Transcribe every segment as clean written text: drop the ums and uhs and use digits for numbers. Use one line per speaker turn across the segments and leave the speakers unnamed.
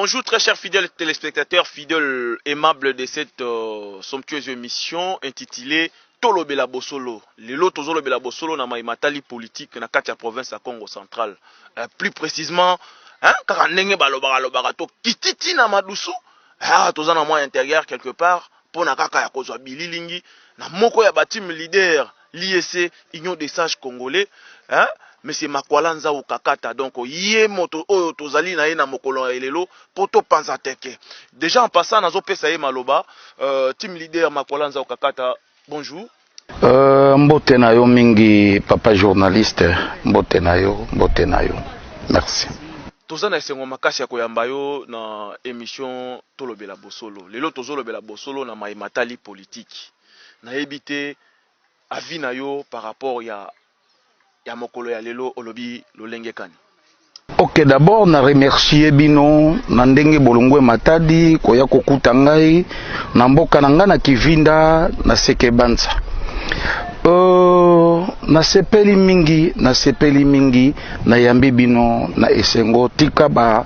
Bonjour très chers fidèles téléspectateurs, fidèles aimables de cette somptueuse émission intitulée Tolobela Bosolo. Lelo Tolobela Bosolo na maimatali politique na kati ya province ya Congo central. Plus précisément, kaka ndenge balobaka to kititi na madusu. Toza na moyen intérieur quelque part pona kaka ya kozwa bililingi na moko ya batim leader l'IEC Union des Sages Congolais, Monsieur Makwalanza ou Kakata, donc yé moto oyo tozali na ye na mokolo elelo poto panza teke. Déjà en passant nazo pesa ye maloba, team leader Makwalanza ou Kakata, bonjour.
Mbote na yo mingi papa journaliste, mbote na yo. Merci.
Toza na esengo makasi ya koyamba yo na émission Tolobela Bosolo. Lelo tozolobela Bosolo na maimatali politique. Na ebité avis na yo par rapport ya mokolo ya lelo olobi lolenge kani.
Ok, d'abord na remercier bino na ndenge bolongwe matadi koya kokuta ngai na mboka na nga na Kivinda na Sekebanza. Na sepeli mingi na yambi bino na esengo tika ba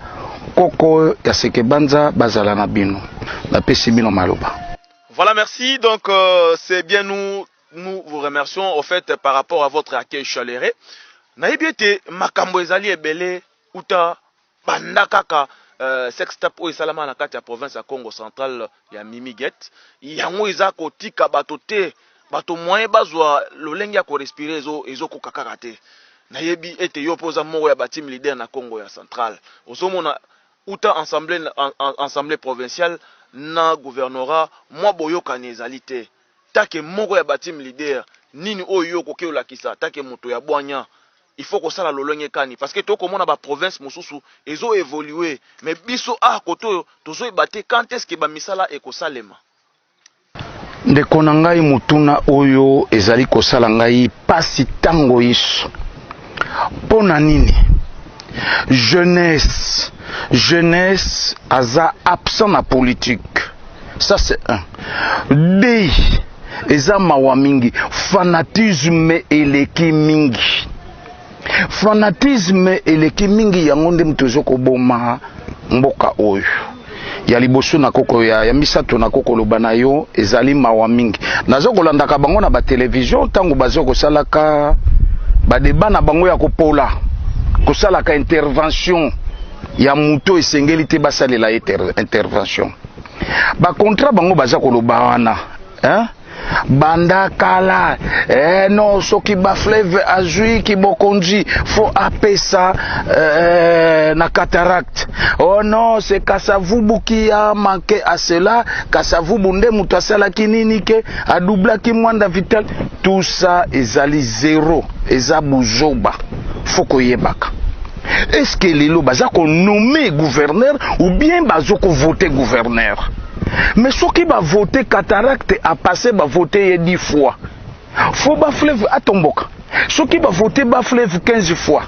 koko ya Sekebanza bazala na bino na pesi bino maloba.
Voilà, merci. Donc c'est bien nous vous remercions au fait par rapport à votre accueil chaleureux. Naïbiete makambo ezali ebele uta bandakaka sextap o salama na kati ya province ya Congo central ya Mimiget. Yango eza kotika bato te bato moyen bazwa lolenge ya ko respirer ezo kokaka te. Nayebi ete yo poza moko ya batim leader na Congo ya central. Osomona uta assemblée provinciale na gouvernorat mwa boyokani ezali te. Take moko ya batim leader nini oyo koke olakisa take moto ya bwanya il faut que ça la lolenge kani parce que to komona ba province mosusu ezo évoluer mais biso koto tozo ebate quand est-ce que ba misala ekosalema
ndeko na ngai mutuna oyo ezali kosala ngai pasi tango iso pona nini jeunesse aza absent na politique, ça c'est un. Deux, eza mawa mingi, fanatisme eleki mingi. Fanatisme eleki mingi yango nde mtozo koboma mboka oyo. Ya liboso na koko ya misato na koko lobana yo ezali mawa mingi. Nazo kolandaka bango na ba télévision tango bazo kosalaka ba débat na bango ya kopola. Kosalaka intervention ya muto esengeli te basalela intervention. Ba contrat bango baza koloba wana, banda kala non soki ba fleuve azui ki bokonji faut apesa na cataracte. Oh non, c'est Kasavubu qui a manqué à cela, Kasavubu nde muto asala kinini ke a doubla ki mwanda vital. Tout ça ezali zéro, eza buzoba. Faut koyebaka. Est-ce que lelo baza ko nommer gouverneur ou bien bazo ko voter gouverneur? Mais ceux qui va voter cataracte a passé va voter 10 fois. Faut ba fleuve à tomboka. Ceux qui va voter ba fleuve 15 fois.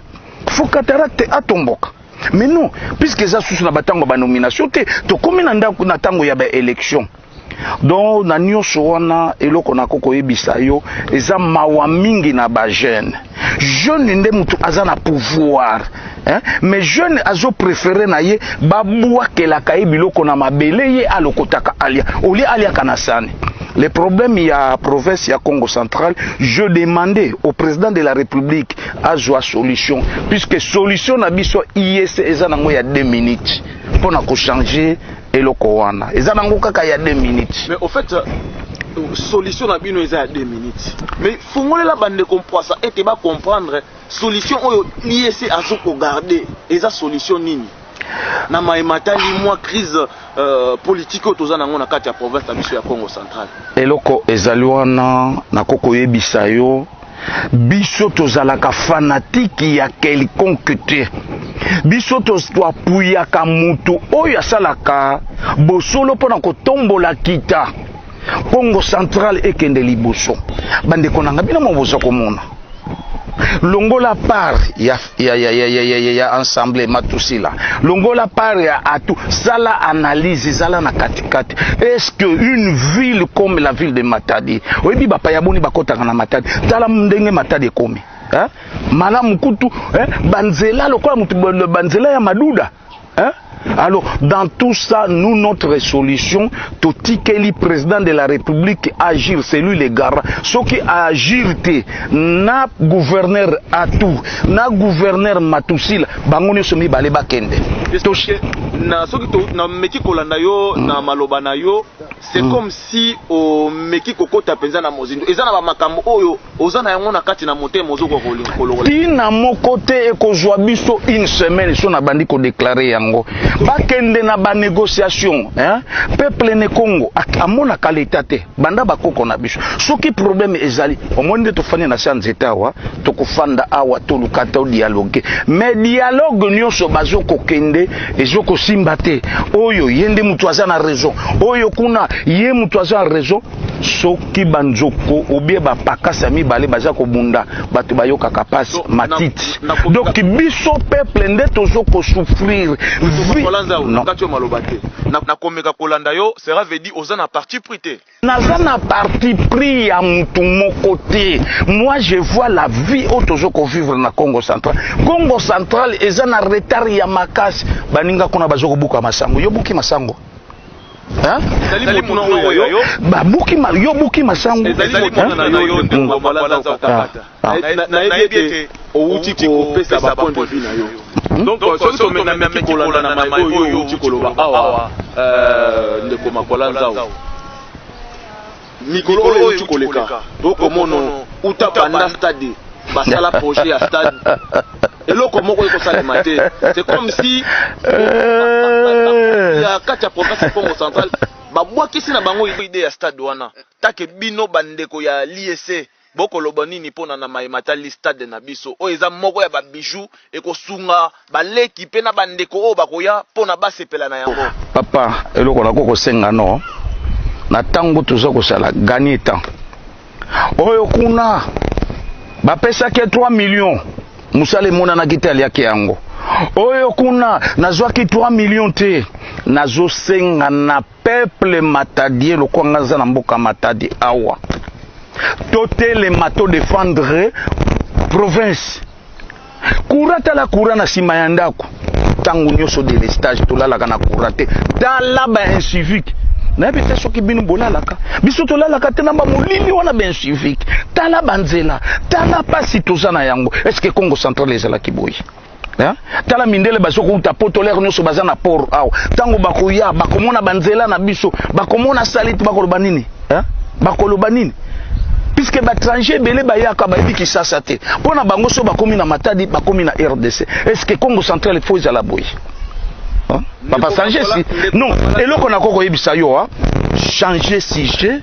Faut cataracte à tomboka. Mais non, puisque ça sous na batango ba nomination te, to komi na ndako na tango ya ba élection. Donc na nyonso wana eloko na koko yebisa yo eza mawa mingi na ba jeune nde mutu aza na pouvoir, mais jeune azo préféré na ye babua kelaka ye biloko na mabele ye alokotaka alia oli alia kanasane. Le problème il y a province ya Congo central, je demandais au président de la République à jouer solution puisque solution na biso IEC eza nango ya 2 minutes pour na ko changer eloko wana eza nango kaka ya 2 minutes.
Mais au fait solution na bino eza ya 2 minutes, mais fongolela bande comprendre ça et ba comprendre solution oyo IEC azo ko garder eza solution nini na maimatali mwa crise politique oyo nango na kati ya province na biso ya Congo central.
Eloko ezali wana na koko yebisa yo biso tozalaka fanatique ya quelconque te. Biso tozwapuyaka mutu oyo asalaka bosolo pona kotombola kita Congo central ekende liboso. Bandeko nanga bino mobozo komona longola part ya ensemble matusila longola part ya atu sala analyse zala na katikati. Est-ce que une ville comme la ville de Matadi oyebi bapa ya boni bakotaka na Matadi tala ndenge Matadi ekomi malamu kutu banzela lokola mutu banzela ya maduda Alors, dans tout ça, nous, notre solution, tout le président de la République agir, c'est lui le garant. Ce qui agir, na gouverneur Atou, na gouverneur Matoussil, bangoni somi baleba kende.
Na soki to na meki kolanda yo na maloba na yo, c'est comme si o meki kokota penza na mozindo. Eza na ba makambo oyo ozana yango na kati na motema ozoko kolongola.
Tina mon côté ekozwa biso une semaine so na bandi ko déclarer yango. Bakende na ba négociation, hein? Peuple ne Congo amona kalita te. Banda bakoko na biso. Soki problème ezali, omonde to fanya na sanzeta wa, to kufanda awa to lukata o dialogue. Mais dialogue nyonso bazoko kende ezoko simbate. Oyo yende mutu aza na raison. Oyo kuna ye mutu aza na raison. Soki banjoko obie ba pakasa mibale baza ko bunda batu bayoka kapasi matiti. Donc biso peuple nde tozoko souffrir.
Non. Na komeka kolanda yo sera veut dire oza na parti pris.
Naza na parti pris ya mutu moko te. Moi je vois la vie au tozoko vivre na Congo central. Congo central eza na retard ya makasi. Baninga kuna bazoko buka masango. Yo buki masango. Hein? Babuki ma yo buki masango.
Donc so mena meki kolanda na mai oyo uti koloba awa ndeko makolanza o. Mikolo oyo uti koleka. Doko mono uta banda stade. Basala projet à stade. Et là comment on peut mater. C'est comme si il y a quatre provinces Congo central. Ba bwa kisi na bango idée ya stade wana. Take bino bandeko ya l'IEC. Boko loboni pona na maimata li stade na biso. O eza moko ya ba bijou e ko sunga ba leki pe na bandeko o bakoya pona basepela na yango.
Papa, eloko na koko senga no. Na tango toza ko sala gagner temps. Oyo kuna bapesa ke 3 millions. Musale mona na kitali yake yango. Oyo kuna nazwaki 3 millions te. Nazo senga na peuple matadie lo kongaza na mboka matadi awa. Tote le mato défendre province. Kurata la kurana sima yandako. Tangu nyoso de l'estage tolalaka na kurate. Tala ba incivique. Na bete soki binu bolalaka. Biso tolalaka te na ba molili wana ba incivique. Tala banzela. Tala pasi tozana yango. Est-ce que Congo central ezala kiboyi? Hein? Tala mindele basoko uta potolaire nyoso bazana port aw. Tango bakoya bakomona banzela na biso, bakomona salite bakoloba nini? Hein? Bakoloba nini? Puisque l'étranger belé bayaka bayebi Kinshasa te. Pona bango so bakomi na Matadi, bakomi na RDC. Est-ce que Congo central faut za la boy? Hein? Papa changer si non, et là qu'on a koko yebisa yo hein? Changer sujet,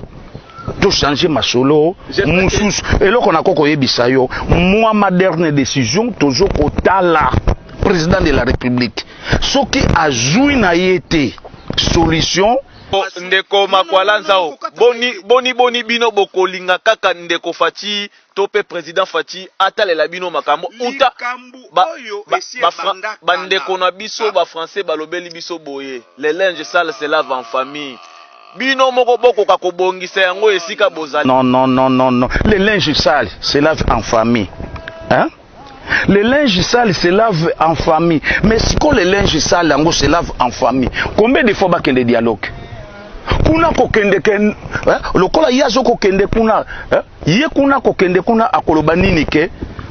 to changer ma solo, musus. Et là qu'on a koko yebisa yo, moi ma dernière décision toujours kotala président de la République. Ce qui a joué na yete solution
ndeko makwalanza o boni bino bokolinga kaka ndeko Fati tope président Fati atalela bino makambo uta bandeko na biso ba français balobeli biso boye les linges sales se lavent en famille bino moko boko kakobongisa yango esika bozali.
Non, les linges sales se lavent en famille, hein? Les linges sales se lavent en famille, mais si quand les linges sales se lavent en famille, combien de fois bakende des dialogues? Kuna kokende ken lokola yazo kokende kuna ye kuna kokende kuna akoloba nini ke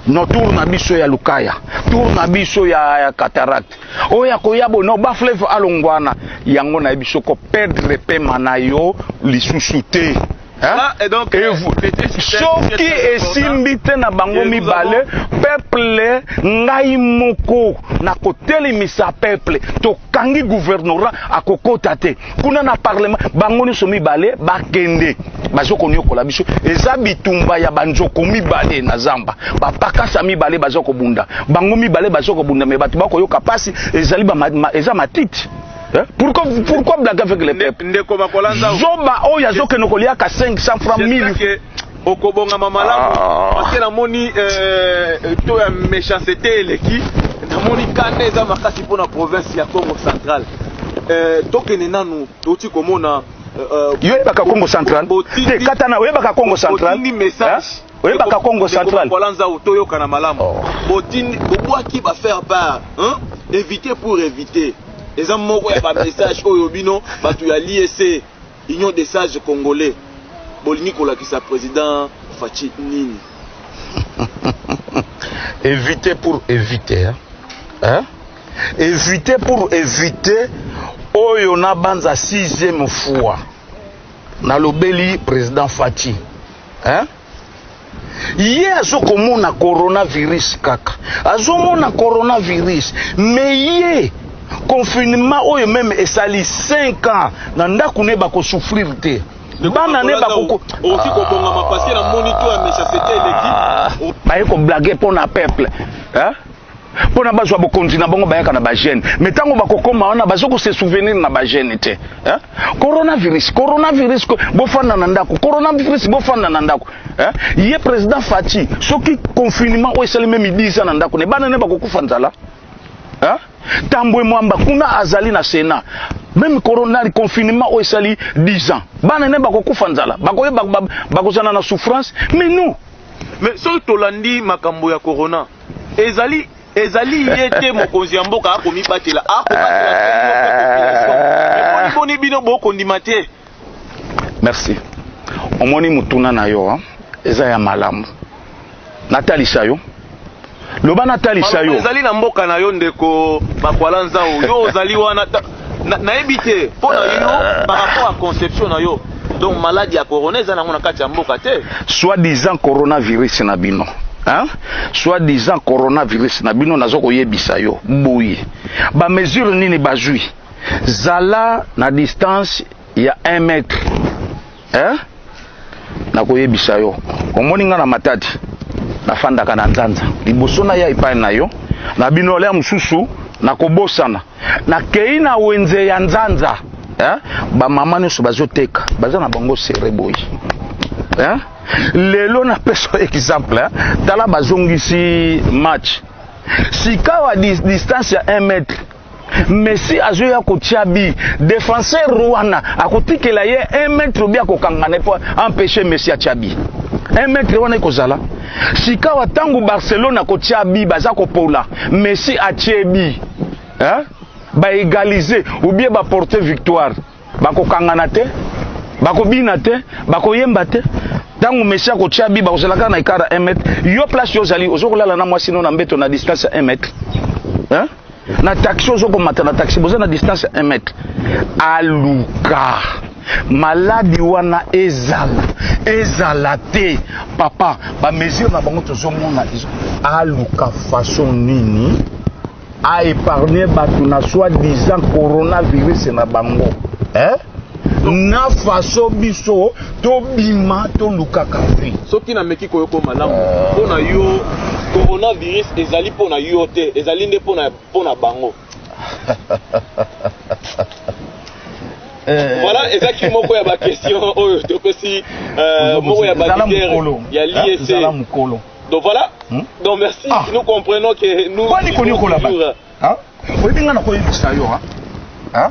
no tour na biso ya lukaya tour na biso ya cataracte oya koyabo no ba fleuve alongwana yango na biso ko perdre pema na yo lisusu te. Hein? Et donc, soki esimbite na bango mibale peuple ngai moko na kotelimisa peuple to kangi gouvernorat akokota te kuna na parlement bango ni so mibale bakende bazoko nyokola biso eza bitumba ya banjoko mibale na zamba bapakasa mibale bazoko bunda bango mibale bazoko bunda me batu bako yoka pasi ezali eza matiti. Pourquoi blaguer avec les peuples? Zoba o ya zoke nokolia ka 500 francs 1000.
Okobonga mamalamu parce que na moni to ya méchanceté eleki na moni kande eza makasi pona province ya Congo central. Tokene nanu toti komona
yebaka Congo central te katana yebaka Congo central
ni message
yebaka Congo central
kolanza otoyoka na malamu botini bobwaki ba faire part hein éviter pour éviter eza moko ya ba message oyo bino batu ya l'IEC Union des sages congolais bolingi kolakisa président Faci nini?
Éviter pour éviter hein? Éviter pour éviter oyo na banza 6e fois na lobeli président Faci hein? Ye azokomona coronavirus kaka azomona coronavirus mais ye confinement oyo même esali 5 ans na ndako ne bako souffrir te bana ne bako
aussi ko bongama parce que na moniteur ya méchanceté l'équipe
ba ko blaguer pour na peuple hein pour na bazwa bokonzi na bango bayaka na ba jeune mais tango bakokoma wana bazoko se souvenir na ba jeune te hein coronavirus bofanda na ndako coronavirus bofanda na ndako hein ye président Faci soki confinement o esali même 10 ans na ndako ne bana ne bakokufa nzala hein tambwe mwamba kuna azali na Sénat même corona confinement o esali 10 ans bana ne bakokufa nzala bakoye bakozana na souffrance mais nous
mais so tolandi makambo ya corona ezali yete mokonzi ya mboka akomi batela population boni bino bokondima te.
Merci omoni mutuna na yo eza ya malamu natalisa yo loba natalisa yo
ezali na mboka na yo ndeko bakwala nzao yo ozali wana nayebi te mpo na yo par rapport à conception na yo donc maladie ya corona eza nango na kati ya mboka te
soi-disant coronavirus na bino hein? Soi-disant coronavirus na bino nazo koyebisa yo boye ba mesure nini bazui zala na distance ya 1 mètre hein? Na koyebisa yo omoni nga na matadi nafandaka na nzanza liboso na ya epai na yo na bino lea mususu na kobosana na kei na wenze ya nzanza hein? Ba mama nyonso bazoteka baza na bango sereboyi hein? Lelo na peso exemple hein? Tala bazongisi match sika wa distance ya 1 mètre Messi azoya kotia bi défenseur wana akotikela ye 1 mètre bia kokangana po empêcher Messi atia bi 1 mètre wana ikozala sika wa tangu Barcelona kotia bi baza kopola Messi atie bi hein ba égaliser ou bien ba porter victoire bakokangana te bakobina te bakoyemba te tangu Messi akotia bi bakozalaka na ikara 1 mètre yo place yo zali ozokolala na mwasi no na mbeto na distance ya 1 mètre hein na taxi ozoko mata na taxi boza na distance 1 mètre aluka maladi wana ezala te papa ba mesure na bango tozomona aluka façon nini a épargner batu na soi-disant coronavirus na bango hein na façon biso to bima to luka kafi
soki na meki koyoko malamu pona yo coronavirus ezali pona yo te ezali nde pona bango voilà ezaki moko ya ba question oyo tokosi moko ya ba ya l'IEC donc voilà donc merci nous comprenons que nous
hein oyinga na koyibisa yo hein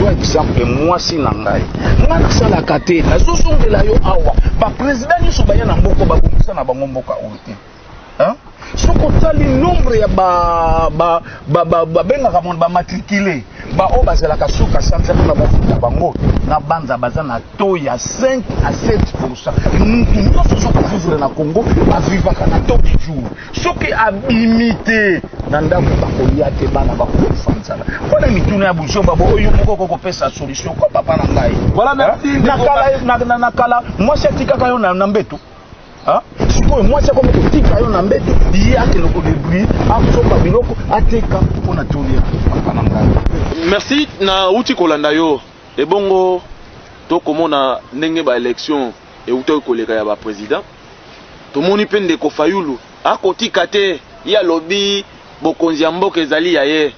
par exemple mwasi na ngai nga nasalaka te nazosongela yo awa bapresident nyonso baya na mboko babongisa na bango mboka oyo te hein sokotali nombre ya babengaka mona bamatricule baoyo bazalaka suka sanza mpona bafuta bango na banza baza na taux ya 5 à 7%. Mutu nyonso sokokuvre na Congo avivaka na taux du jour soki abimite na ndako bakolia te bana bakokufa nzala mpona mituna ya buzo babo oyo moko kokopesa solution kwa papa na ngai
voilà merci
nakala mwasi atikaka yo na mbeto hein sikoyo mwasi akomi kotika yo na mbeto ye akende kodebri akosopa biloko ateka mpona tolia papa na ngai
merci na uti kolanda yo ebongo tokomona ndenge ba élection euta koleka ya ba président tomoni pe ndeko Fayulu akotika te ya lobby bokonzi ya mboka ezali ya ye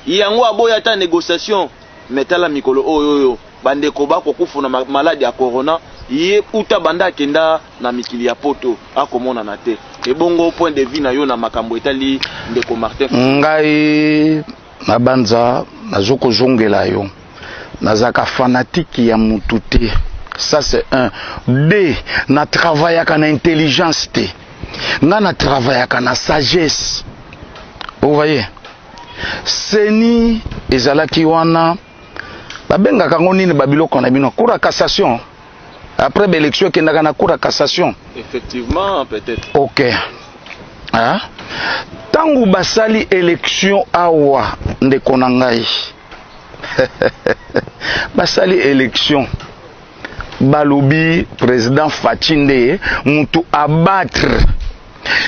yango aboya ta négociation metala mikolo oyo bandeko bakokufu na maladi ya corona ye uta banda akenda na mikili ya poto akomona na te ebongo point de vue na yo na makambo etali ndeko Martin
ngai na banza nazoko zongela yo nazaka fanatique ya mutu te ça c'est un deux na travaillaka na intelligence te nga na travaillaka na sagesse vous voyez seni ezalaki wana babenga kango nini babiloko na bino cour à cassation après l'élection kendaka na cour à cassation
effectivement peut-être
OK hein tangu basali élection awa ndeko na ngai basali élection balobi président Fatinde mutu abattre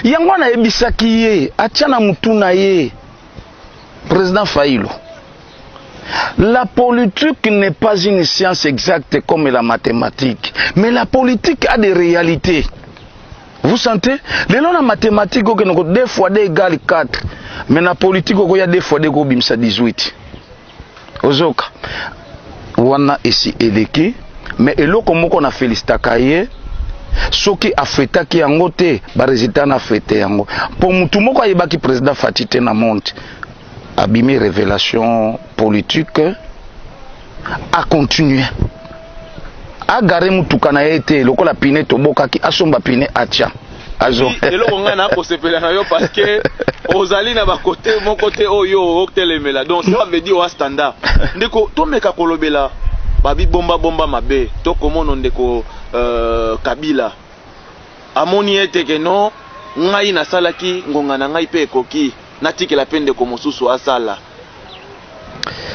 yango na ebisaki ye atiana mutu na ye président Faïlo. La politique n'est pas une science exacte comme la mathématique, mais la politique a des réalités. Vous sentez? La mathématique, il 2 fois 2 égale 4, mais la politique, il y a 2 fois 2 égale 18. Ozoka, wana esi eleki, mais eloko moko na félicitaka ye, soki afetaki yango te, ba résultat na fete yango. Pour mutu moko ayebaki président Fatite na monte. Abîmer révélation politique a continué a garé mutuka na été lokola pine tobokaki asomba pine atia azo
eloko nga na ko sepela na yo parce que ozali na ba côté mon côté oyo otelemela donc ça veut dire au standard ndeko to meka kolobela babi bomba bomba mabe to komono ndeko Kabila amoni ete ke non ngai na salaki ngonga na ngai pe ekoki natiki la pende ko mosusu asala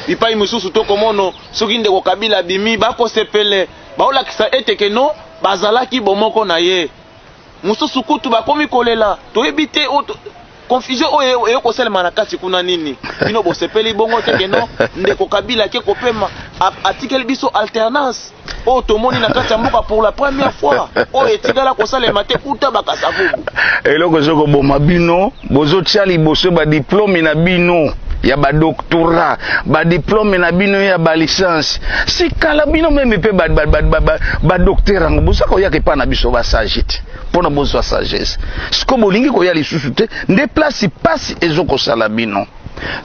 ipai mosusu to komono soki ndeko Kabila bimi bako sepele baolakisa ete ke no bazalaki bomoko na ye mosusu kutu bakomi kolela toyebite confusion oyo ekoselema na kati kuna nini bino bosepeli bongo te ke no ndeko Kabila ke kopema atikeli biso alternance o tomoni na kati ya mboka pour la première fois o etikala kosalema te kuta bakasavubu
eloko zoko boma bino bozotia liboso ba diplôme na bino ya ba doctorat ba diplôme na bino ya ba licence si kala bino meme pe ba docteur ngo bosako yake pa na biso ba sagesse pona bozo sagesse siko bolingi ko ya lisusu te nde place passe ezoko sala bino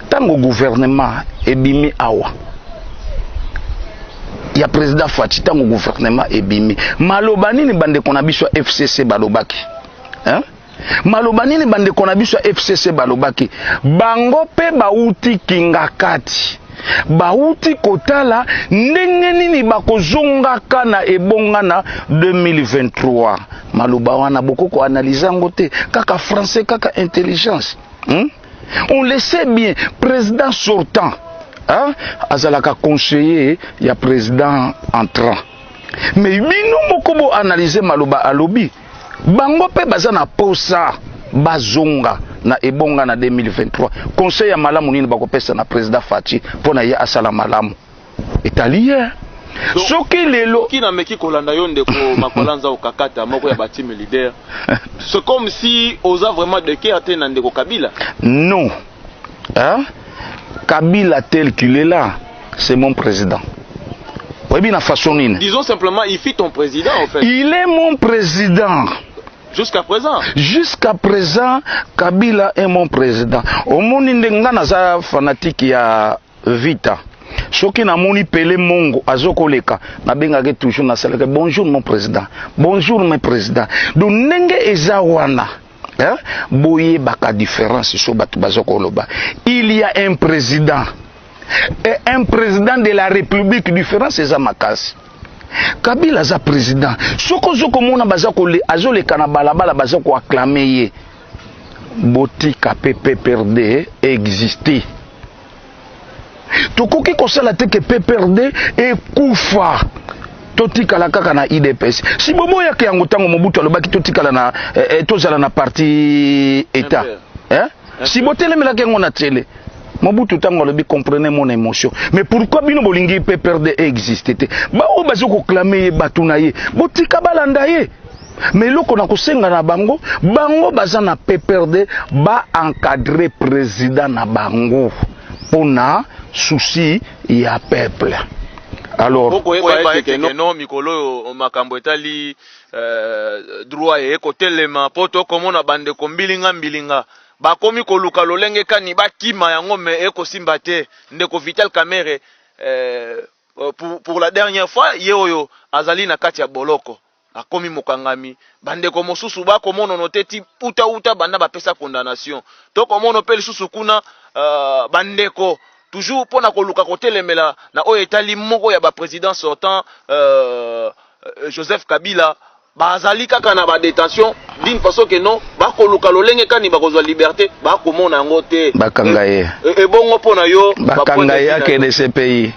tango gouvernement ebimi awa ya président Fati tango gouvernement ebimi maloba nini bande kona biso FCC balobaki hein maloba nini bande kona biso FCC balobaki bango pe bauti kingakati bauti kotala ndenge nini bakozongaka na ebonga na 2023 maloba wana bokoko analyser ngote kaka français kaka intelligence on le sait bien président sortant hein azalaka conseiller ya président entrant mais bino mokobo analyser maloba alobi bango pe baza na posa bazonga na ebonga na 2023 conseil ya malamu nini bakopesa na président Fati pona ya asala malamu etaliye soki lelo
kina meki kolanda yo ndeko makolanza okakata moko ya batime leader c'est comme si oza vraiment de cœur na ndeko Kabila
non hein Kabila tel qu'il est là c'est mon président. Oui bien la façon nini
disons simplement il fit ton président en fait
il est mon président.
Jusqu'à présent?
Jusqu'à présent, Kabila est mon président. Au monde ndenga naza fanatique ya Vita. Soki na moni Pele Mongo azokoleka na bengake toujours na salaka bonjour mon président. Bonjour mon président. Donc ndenge eza wana. Hein? Boye baka différence so batu bazokoloba. Il y a un président. Et un président de la République différence eza makasi. Kabila za président soko zoko mona bazako le azoleka na balabala bazako acclamer ye botika PPRD exister tokoki kosala te ke PPRD ekufa totikala kaka na IDPS si bobo yake yango tango Mobutu alobaki totikala na tozala na parti état hein si botelemela ke ngona tele Mobutu tango lobi comprenez mon émotion mais pourquoi bino bolingi pe perdre exister ba o bazoko clamer batuna ye botika balanda ye mais loko na kosenga na bango baza na pe perdre ba encadrer président na bango pona souci ya peuple alors
non mikolo makambo etali droit e kotelema poto komona bande ko mbilinga bakomi koluka lolenge kani bakima yango me ekosimba te ndeko Vital Kamerhe pour la dernière fois yeoyo azali na kati ya boloko akomi mokangami bandeko mosusu bakomona noteti uta banda bapesa condamnation to komono pe lisusu kuna bandeko toujours pona koluka kotelemela na oyo etali moko ya ba président sortant Joseph Kabila bazali kaka na ba détention d'une façon que non bakoluka lolenge kani bakozwa liberté bakomona yango te
bakanga ye
e bongo pona yo
bakanga ye ke de ce pays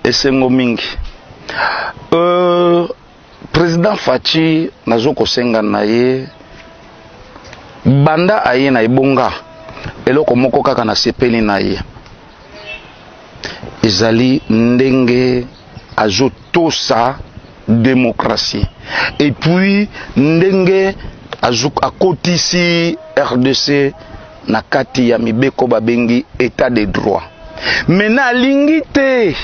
esengo mingi président Faci nazoko senga na ye banda aye na ebonga eloko moko kaka na sepeli na ye ezali ndenge azotosa démocratie et puis ndenge akotisi RDC na kati ya mibeko babengi état de droit mena alingi te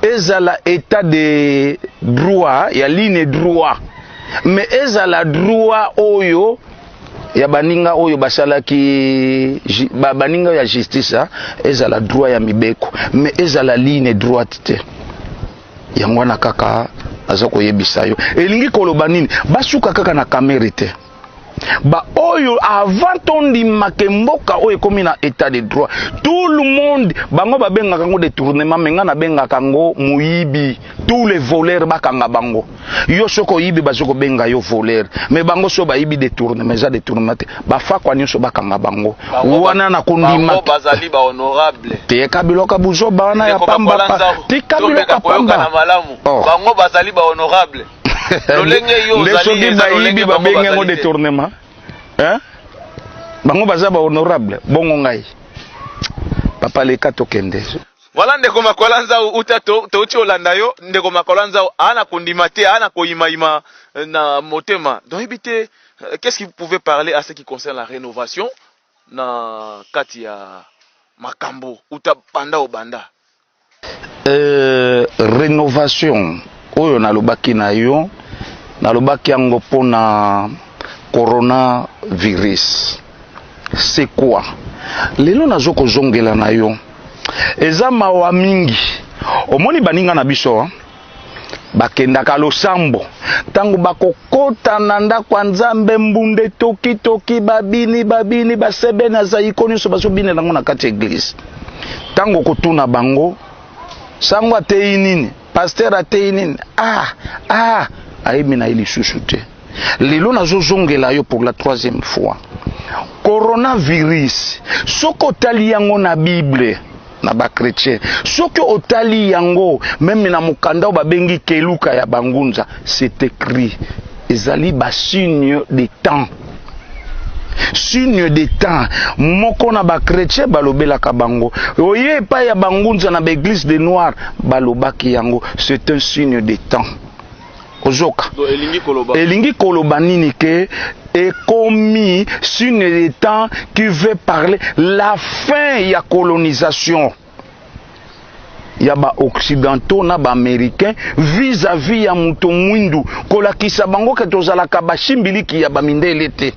ezala état de droit ya ligne droit mais ezala droit oyo ya baninga oyo basalaki baninga ya justice ezala droit ya mibeko mais ezala ligne droite te yango na kaka aza koyebisa yo elingi koloba nini basuka kaka na kamere te ba oyo avant on di makemboka oyo komi na état de droit tout le monde bango babenga kango détournement menga na benga kango muyibi tous les voleurs bakanga bango yo soko yibi bazoko benga yo voleur mais bango so ba yibi détournement za détournement ba fa kwa nyonso bakanga bango wana na kondima
bango bazali ba honorable
te kabiloka buzo bana ya pamba te kabiloka pamba
na malamu bango bazali ba honorable lolenge yo
zali bayibi babenga ngo détournement bango baza ba honorable bongo ngai papa leka tokende
voilà ndeko makolanza uta touti olanda yo ndeko makolanza ana kondima te ana koyimaima na motema donc ibité qu'est-ce que vous pouvez parler à ce qui concerne la rénovation na kati ya makambo uta banda obanda
rénovation oyo nalobaki na yo nalobaki yango pona coronavirus c'est quoi lelo nazoko zongela na yo eza mawa mingi omoni baninga na biso bakendaka losambo tango bakokota na ndako ya Nzambe mbunde toki babini basebe na zaiko nyonso bazobine nango na kati église tango kotuna bango sango atei nini pasteur atei nini ayebi na ilisusu te lelo nazozongela yo pour la troisième fois coronavirus soko otali yango na Bible na ba chrétien soko otali yango même na mukanda babengi keluka ya bangunza c'est écrit ezali ba signe des temps moko na ba chrétien balobelaka bango oye pa ya bangunza na ba église des noirs balobaki yango c'est un signe des temps ozoka elingi koloba nini ke ekomi signe des temps qui veut parler la fin ya colonisation ya ba occidentaux na ba américains vis-à-vis ya muto mwindu kolakisa bango ke tozalaka bashimbiliki ya bamindele te.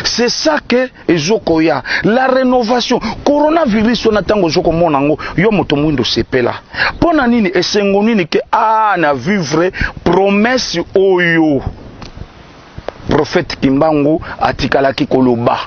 C'est ça que ezokoya la rénovation coronavirus on attend ozoko monango yo moto mwindo sepela pona nini esengo nini ke na vivre promesse oyo prophète Kimbangu atikalaki koloba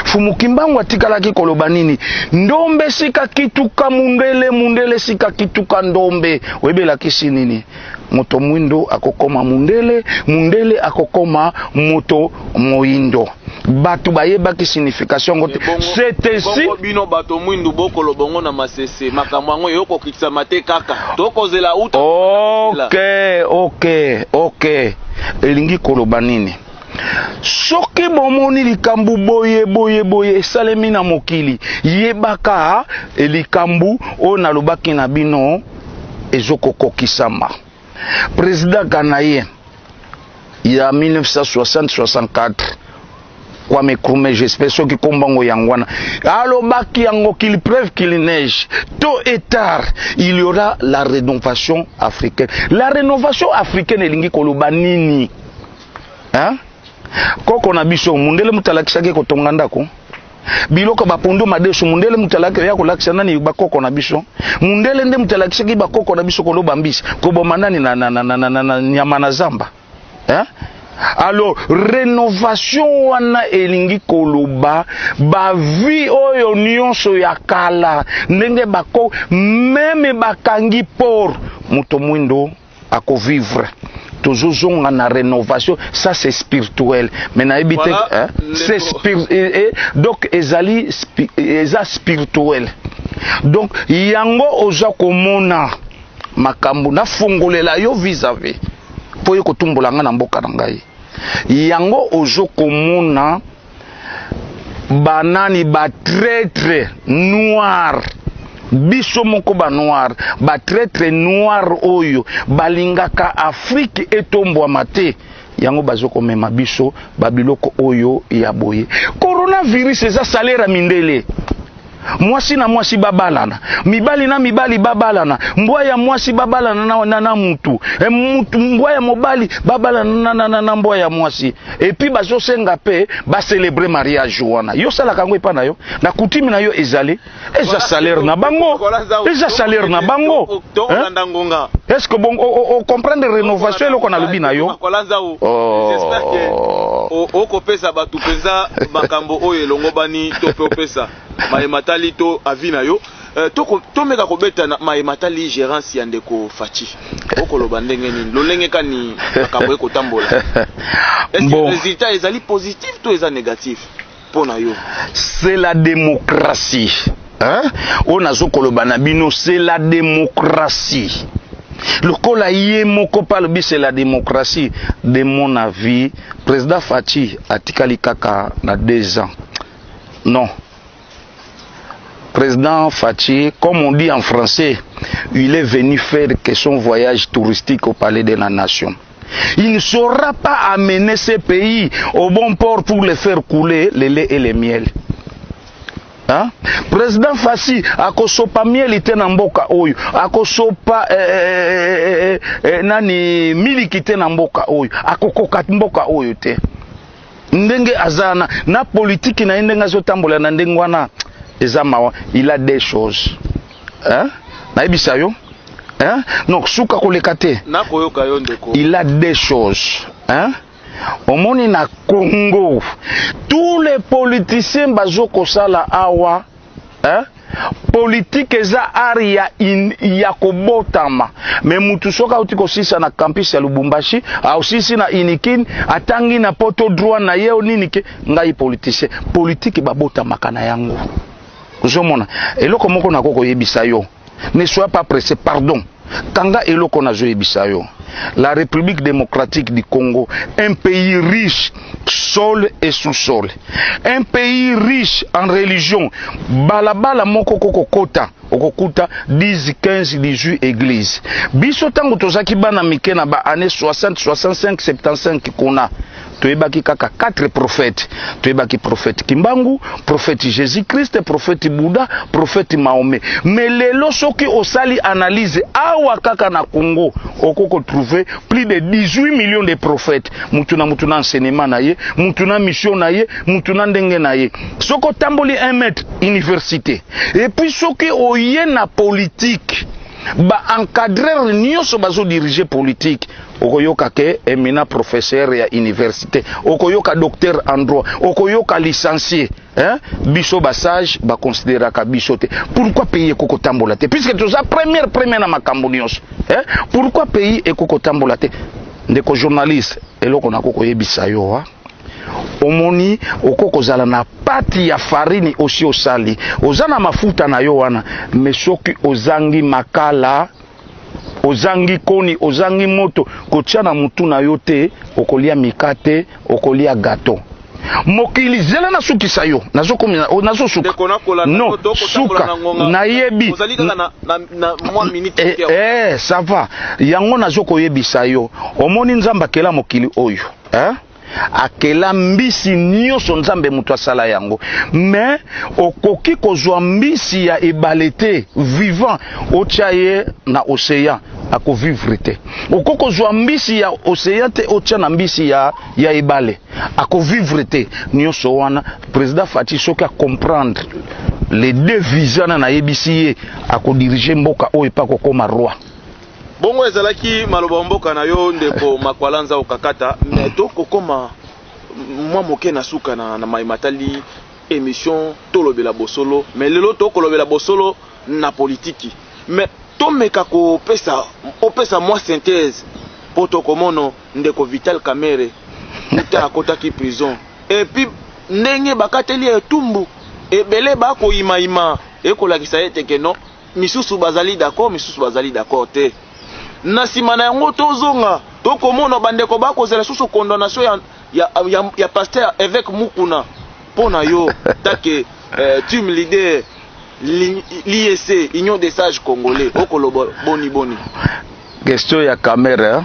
fumu Kimbangu atikalaki koloba nini ndombe sika kituka mundele sika kituka ndombe webela kisi nini moto mwindo akokoma mundele akokoma moto moindo batu bayeba ki signification ngote c'est ici
bino bato mwindo bokolo bongo na masese makambo ngo yoko kitsa mate kaka tokozela uta
OK elingi koloba nini soki bomoni likambu boye esalemi na mokili yebaka likambu o nalobaki na bino ezokokokisama. Président ghanéen il y a 1960-64 Kwame Nkrumah j'espère ceux qui kombango yangwana alobaki yango qu'il pleuve qu'il neige tôt et tard il y aura la rénovation africaine. La rénovation africaine elingi koloba nini koko na biso mundele mutalakisaki kotonga ndako biloko bapondo madeso mundele mutalaka ya kolakisa nani bakoko na biso mundele nde mutalakisa ki bakoko na biso koloba mbisi koboma nani na nyama na zamba alors rénovation wana elingi koloba ba vie oyo nyonso ya kala ndenge bako meme bakangi por muto mwindo ako vivre toujours na rénovation, ça c'est spirituel. Mais na ebite voilà, c'est spirituel. Donc ezali spirituel. Donc yango oza komona makambo na fongolela yo vis-à-vis. Po yo kotumbola nga na mboka na ngai. Yango ozo komona banani ba traître noir. Biso moko ba noir ba traître noir oyo balingaka Afrique etombo mate yango bazoko mema biso babiloko oyo ya boye coronavirus eza salera mindele mwasi na mwasi babalana mibali na mibali babalana mbwa ya mwasi babalana na mutu mbwa ya mobali babalana na mbwa ya mwasi et puis bazo senga pe ba célébrer mariage wana yo sala kango epa na yo na kutimi na yo ezali eza salaire na bango eza salaire na bango est-ce que bon on comprendre rénovation eloko na lobi na yo
j'espère que oko pesa batu pesa makambo oyo elongo bani to pe pesa Maïmatali to avina yo to meka kobeta na Maïmatali gérance ya ndeko Fachi okoloba ndenge nini lolenge kani makambo eko tambola est-ce que le résultat ezali positif to eza négatif pona yo
c'est la démocratie on azo koloba na bino c'est la démocratie le kola yé moko palobi c'est la démocratie de mon avis président Fachi atikali kaka na 2 ans non. Président Fachi, comme on dit en français, il est venu faire que son voyage touristique au Palais de la Nation. Il ne saura pas amener ces pays au bon port pour les faire couler le lait et le miel. Président Fachi, akosopa miel ite na mboka oyo, akosopa nani miliki ite na mboka oyo, akokoka mboka oyo te. Ndenge azana na politique na ndenge azotambola na ndenge wana. Il a des choses. Donc, il a des choses. Au monde na Congo, tous les politiciens bazoko sala awa, politique eza aria ya kobotama mais mutu soka utiko sisa na campus ya Lubumbashi au sisi na inikin atangi na poto droit na yeo nini ke ngai politicien politique babotama kana yango. Ozomona eloko moko na koko yebisa yo ne sois pas pressé pardon kanga eloko na zo yebisa yo la République démocratique du Congo un pays riche sol et sous-sol un pays riche en religion balabala moko koko kota okokuta 10 15 18 églises biso tango tozaki bana mike na ba année 60 65 75 kuna toyebaki kaka 4 prophètes toyebaki prophète Kimbangu prophète Jésus-Christ prophète Bouddha prophète Mahomet mais lelo soki osali analyse awa kaka na Congo okoko trouver plus de 18 millions de prophètes mutuna enseignement na ye mutuna mission na ye mutuna ndenge na ye soko tamboli 1 mètre université et puis soki oye na politique ba encadreur nyonso bazo diriger politique okoyoka ke emina professeur ya université okoyoka docteur en droit okoyoka licencié biso basage ba considérer ka biso te pourquoi pays ekoko tambola te puisque tout ça première na makambo nyonso pourquoi pays ekoko tambola te ndeko journaliste eloko na koko yebisa yo omoni okoko zala na pati ya farini osi osali ozana mafuta na yo wana mesoki ozangi makala ozangi koni ozangi moto kotia na mutu na yo te okolia mikate okolia gato mokili zela na suki sayo nazo komina nazo suka non suka na yebi ça va yango nazo koyebisa yo omoni nzamba kela mokili oyo akela mbisi nyonso nzambe mutu asala yango mais okoki kozwa mbisi ya ebalete vivant otia ye na océan ako vivre te. Okoko zwa mbisi ya océan te otia na mbisi ya ebale. Ako vivre te. Nyonso wana président Faci soki a comprendre les deux visions na yebisi ako diriger mboka oyo pa kokoma roi.
Bongo ezalaki maloba mboka na yo ndeko Makwalanza okakata mais to kokoma mwa moke na suka na maimatali émission tolobela bosolo mais lelo to kolobela bosolo na politique mais to meka ko pesa moi synthèse poto komono ndeko Vital Kamerhe uta akotaki prison et puis ndenge bakateli etumbu ebele bako ima ekolakisa ete ke non misusu bazali d'accord te na sima na yango tozonga tokomona bandeko bakozela susu condamnation ya pasteur évêque Mukuna pona yo take team leader l'IEC Union des Sages Congolais okolobo boni
question ya Kamerhe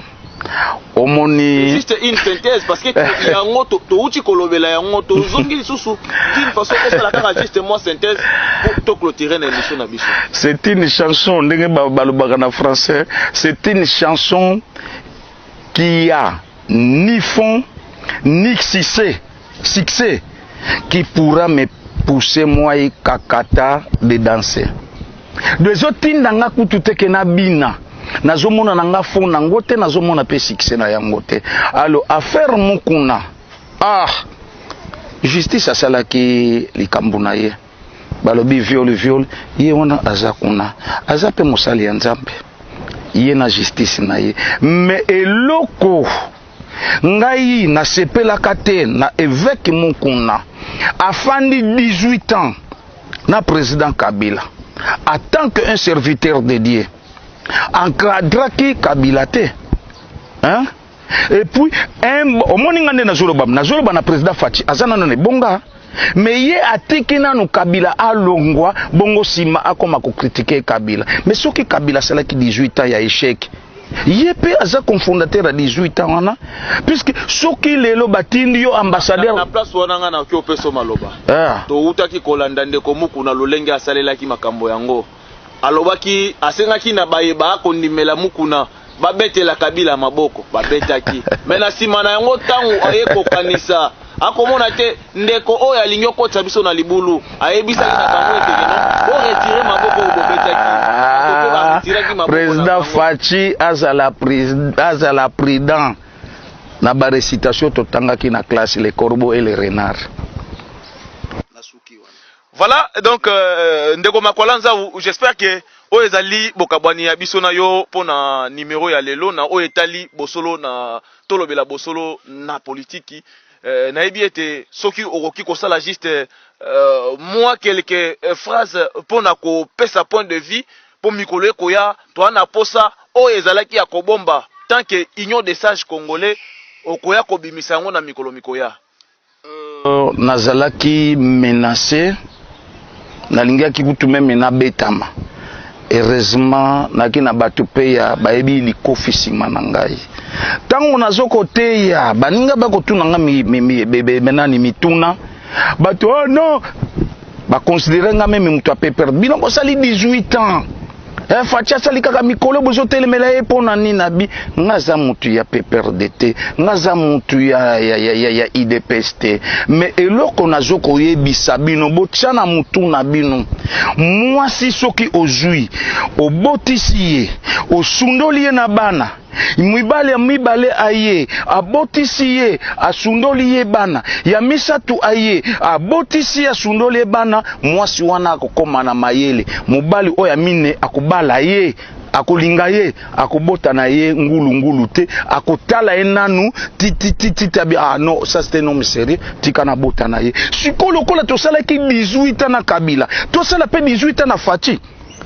omoni
juste une synthèse parce que yango to uti kolobela yango to zongi susu d'une façon que ça la juste moi synthèse pour to clôturer l'émission na biso.
C'est une chanson ndenge balobaka na français, c'est une chanson qui a ni fond ni succès qui pourra me pousser moi et kakata de danser. Deux autres ndanga kutu ke na bina nazomona nanga fond nango te nazomona pe succès na yango te. Alors affaire Mukuna justice asalaki likambo na ye balobi viol ye wana azakuna azape mosali ya Nzambe ye na justice na ye mais eloko ngai na sepelaka te na évêque Mukuna afandi 18 ans na président Kabila en tant qu'un serviteur de Dieu encadraki Kabila te hein. Et puis au moningande nazoloba na président Faci azana none bonga mais ye atiki nanu Kabila alongwa bongo sima akoma ko critiquer Kabila mais soki Kabila salaki 18 ans ya échec ye pe aza cofondateur à 18 ans wana puisque soki lelo batindi yo ambassadeur
na place wana nga na ki opeso maloba to utaki kolanda ndeko Mukuna lolenge asalelaki makambo yango alobaki asengaki na bayeba akondimela Mukuna babetela Kabila maboko babetaki mais na sima na yango tangu ayeko kanisa akomona te ndeko oyo alingi okotsa biso na libulu ayebisa na bango ete o retirer maboko bobetaki
président Faci azala prudent na ba récitation totangaki na classe les corbeaux et les renards.
Voilà donc ndeko Makwalanza j'espère que oyo ezali bokabwani ya biso na yo pona numéro ya lelo na oyo etali bosolo na tolobela bosolo na politiki nayebi ete soki okoki kosala juste moi quelques phrases pona ko pesa point de vue po mikolo ekoya to ana posa oyo ezalaki ya kobomba tant que Union des Sages Congolais okoya kobimisa yango na mikolo mikoya.
Nazalaki menacé nalingiaki kutu meme na betama heureusement naki na bato pe ya bayebi likofi sima na ngai tango nazoko te ya baninga bakotuna nga menani mituna bato oh non bakonsidere nga meme mutu ape perdre bilongo osali 18 ans Faci asali kaka mikolo bozo telemela ye pona nini nabi nga za mutu ya peperde te nga za mutu ya IDPS te mais eloko nazoko yebisa bino botia na mutu na bino mwasi soki ozwi obotisi ye osundoli ye na bana mibale aye abotisi ye asundoli ye bana ya misatu aye abotisi asundoli ye bana mwasi wana akokoma na mayele mobali oya mine akubala ye akolinga ye akobota na ye ngulu te akotala ye nanu titi tabi non ça c'était non sérieux tika na bota na ye sikolo kola to sala ki 18 ans na Kabila to sala pe 18 ans na Faci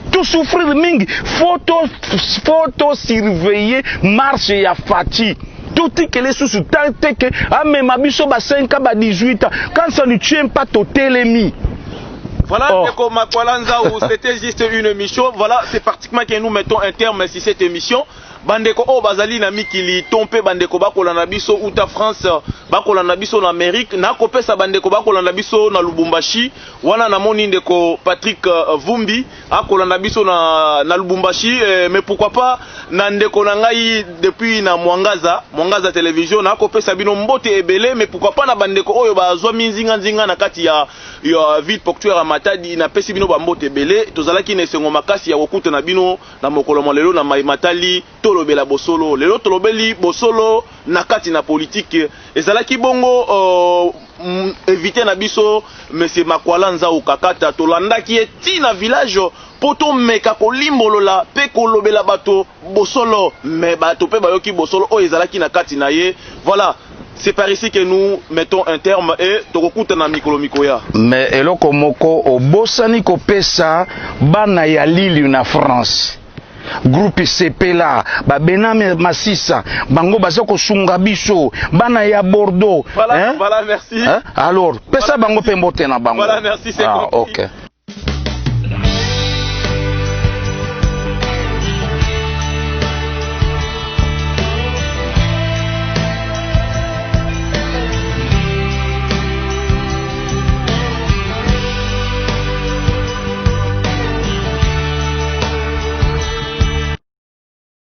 tout souffrir mingi photo surveiller marche ya Faci tout que les sous tant que même abiso ba 5 ans ba 18 ans quand ça ne tient pas to telemi.
Voilà, Ndeko Makwalanza, c'était juste une émission. Voilà, c'est pratiquement que nous mettons un terme sur cette émission. bandeko o bazali na mikili tompe bandeko bakolanda biso uta France bakolanda biso na Amérique na kopesa bandeko bakolanda biso na Lubumbashi wana namoni ndeko Patrick Vumbi akolanda biso na Lubumbashi mais pourquoi pas na ndeko na ngai depuis na Mwangaza télévision na kopesa bino mbote ebele mais pourquoi pas na bandeko oyo bazwa minzinga nzinga na kati ya ville portuaire Matadi na pesi bino ba mbote ebele tozalaki na esengo makasi ya kokuta na bino na mokolo lelo na Matali tolobela bosolo lelo tolobeli bosolo na kati na politique ezalaki bongo éviter na biso monsieur Makwala Nzau Kakata tolandaki etina village poto meka kolimbolola pe kolobela bato bosolo mais bato pe bayoki bosolo o ezalaki na kati na ye voilà. C'est par ici que nous mettons un terme et tokokuta na mikolo mikoya.
Mais eloko moko obosani kopesa bana ya Lili na France. Groupe Sepela, Bename Massissa, Bango Bazoko Sungabiso, Bana ya Bordeaux.
Voilà, voilà, merci.
Alors, pesa Bango Pembote na Bango.
Voilà, merci, c'est compris.
Ok.